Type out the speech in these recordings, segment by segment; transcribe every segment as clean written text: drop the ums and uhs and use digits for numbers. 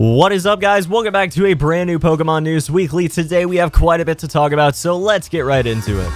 What is up, guys? Welcome back to a brand new Pokemon News Weekly. Today we have quite a bit to talk about, so let's get right into it.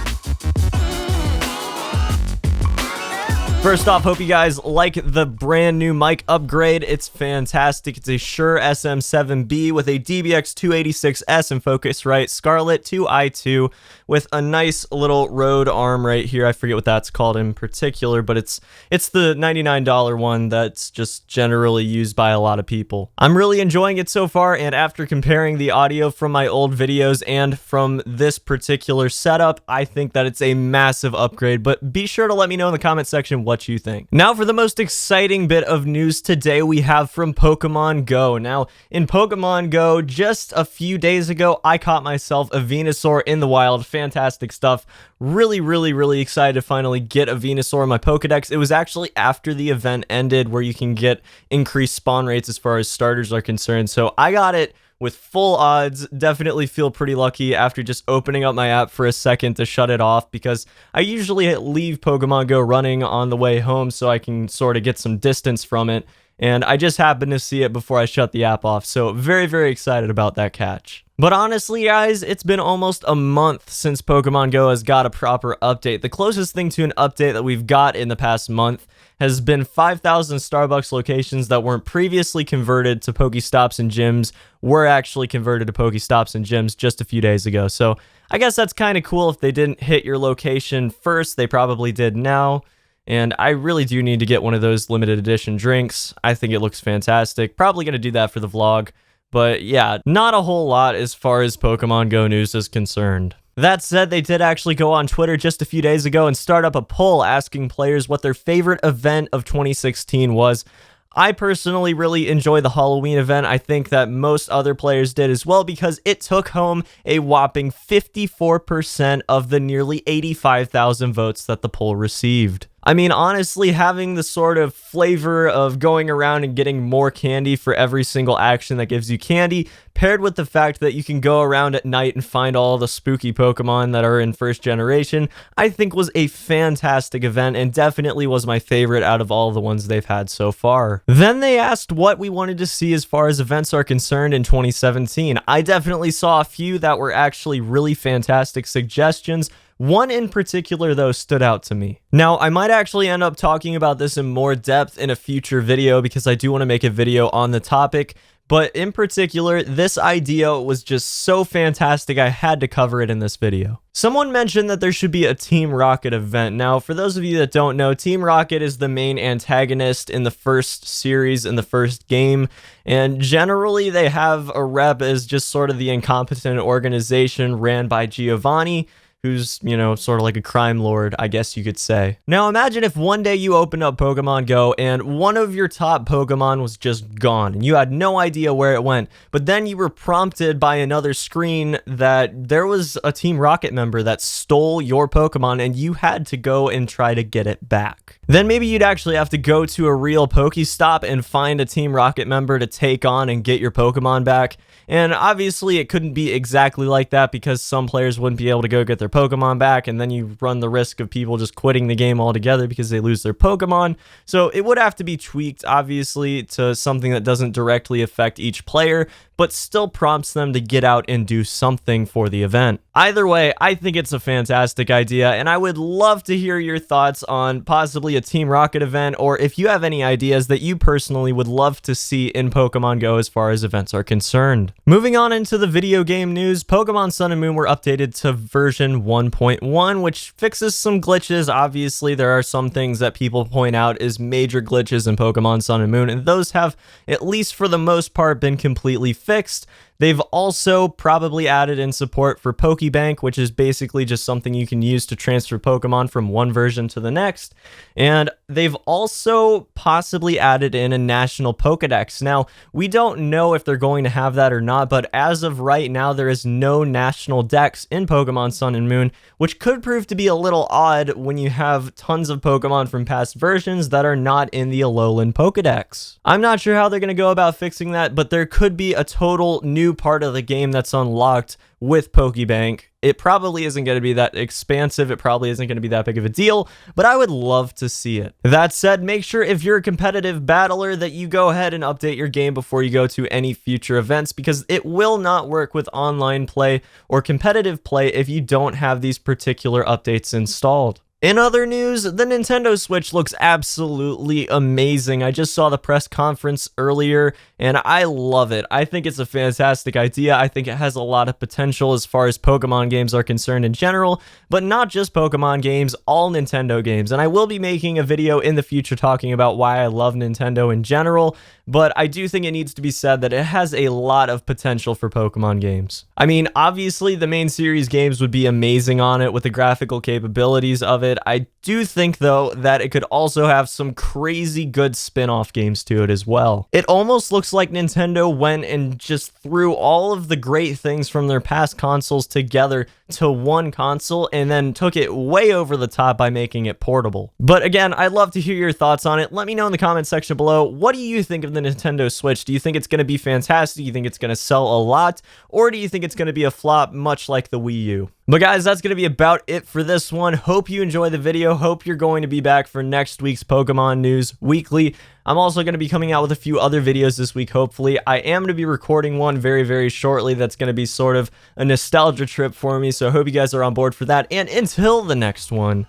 First off, hope you guys like the brand new mic upgrade. It's fantastic. It's a Shure SM7B with a DBX 286S and Focusrite Scarlet 2i2 with a nice little Rode arm right here. I forget what that's called in particular, but it's the $99 one that's just generally used by a lot of people. I'm really enjoying it so far, and after comparing the audio from my old videos and from this particular setup, I think that it's a massive upgrade, but be sure to let me know in the comment section what you think. Now for the most exciting bit of news today we have from Pokemon GO. Now in Pokemon GO, just a few days ago, I caught myself a Venusaur in the wild. Fantastic stuff. Really excited to finally get a Venusaur in my Pokedex. It was actually after the event ended where you can get increased spawn rates as far as starters are concerned. So I got it with full odds. Definitely feel pretty lucky after just opening up my app for a second to shut it off, because I usually leave Pokemon GO running on the way home so I can sort of get some distance from it, and I just happened to see it before I shut the app off, so very excited about that catch. But honestly, guys, it's been almost a month since Pokemon GO has got a proper update. The closest thing to an update that we've got in the past month has been 5,000 Starbucks locations that weren't previously converted to Pokestops and gyms were actually converted to Pokestops and gyms just a few days ago. So I guess that's kind of cool. If they didn't hit your location first, they probably did now. And I really do need to get one of those limited edition drinks. I think it looks fantastic. Probably going to do that for the vlog. But yeah, not a whole lot as far as Pokemon GO news is concerned. That said, they did actually go on Twitter just a few days ago and start up a poll asking players what their favorite event of 2016 was. I personally really enjoy the Halloween event. I think that most other players did as well, because it took home a whopping 54% of the nearly 85,000 votes that the poll received. I mean, honestly, having the sort of flavor of going around and getting more candy for every single action that gives you candy, paired with the fact that you can go around at night and find all the spooky Pokemon that are in first generation, I think was a fantastic event and definitely was my favorite out of all the ones they've had so far. Then they asked what we wanted to see as far as events are concerned in 2017. I definitely saw a few that were actually really fantastic suggestions. One in particular, though, stood out to me. Now, I might actually end up talking about this in more depth in a future video, because I do want to make a video on the topic, but in particular, this idea was just so fantastic I had to cover it in this video. Someone mentioned that there should be a Team Rocket event. Now, for those of you that don't know, Team Rocket is the main antagonist in the first series, in the first game, and generally they have a rep as just sort of the incompetent organization ran by Giovanni, who's, you know, sort of like a crime lord, I guess you could say. Now imagine if one day you opened up Pokemon GO and one of your top Pokemon was just gone and you had no idea where it went, but then you were prompted by another screen that there was a Team Rocket member that stole your Pokemon and you had to go and try to get it back. Then maybe you'd actually have to go to a real Pokestop and find a Team Rocket member to take on and get your Pokemon back. And obviously it couldn't be exactly like that, because some players wouldn't be able to go get their Pokemon back, and then you run the risk of people just quitting the game altogether because they lose their Pokemon. So it would have to be tweaked, obviously, to something that doesn't directly affect each player, but still prompts them to get out and do something for the event. Either way, I think it's a fantastic idea, and I would love to hear your thoughts on possibly a Team Rocket event, or if you have any ideas that you personally would love to see in Pokemon GO as far as events are concerned. Moving on into the video game news, Pokemon Sun and Moon were updated to version 1.1, which fixes some glitches. Obviously, there are some things that people point out as major glitches in Pokemon Sun and Moon, and those have, at least for the most part, been completely fixed. They've also probably added in support for Pokebank, which is basically just something you can use to transfer Pokemon from one version to the next. And they've also possibly added in a national Pokedex. Now, we don't know if they're going to have that or not, but as of right now, there is no national dex in Pokemon Sun and Moon, which could prove to be a little odd when you have tons of Pokemon from past versions that are not in the Alolan Pokedex. I'm not sure how they're going to go about fixing that, but there could be a total new new part of the game that's unlocked with Pokebank. It probably isn't going to be that expansive. It probably isn't going to be that big of a deal, but I would love to see it. That said, make sure if you're a competitive battler that you go ahead and update your game before you go to any future events, because it will not work with online play or competitive play if you don't have these particular updates installed. In other news, the Nintendo Switch looks absolutely amazing. I just saw the press conference earlier, and I love it. I think it's a fantastic idea. I think it has a lot of potential as far as Pokemon games are concerned in general, but not just Pokemon games, all Nintendo games. And I will be making a video in the future talking about why I love Nintendo in general, but I do think it needs to be said that it has a lot of potential for Pokemon games. I mean, obviously, the main series games would be amazing on it with the graphical capabilities of it. I do think, though, that it could also have some crazy good spin-off games to it as well. It almost looks like Nintendo went and just threw all of the great things from their past consoles together to one console and then took it way over the top by making it portable. But again, I'd love to hear your thoughts on it. Let me know in the comment section below. What do you think of the Nintendo Switch? Do you think it's going to be fantastic? Do you think it's going to sell a lot? Or do you think it's going to be a flop, much like the Wii U? But guys, that's going to be about it for this one. Hope you enjoyed the video. Hope you're going to be back for next week's Pokemon News Weekly. I'm also going to be coming out with a few other videos this week, hopefully. I am going to be recording one very, very shortly that's going to be sort of a nostalgia trip for me, so I hope you guys are on board for that. And until the next one,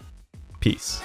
peace.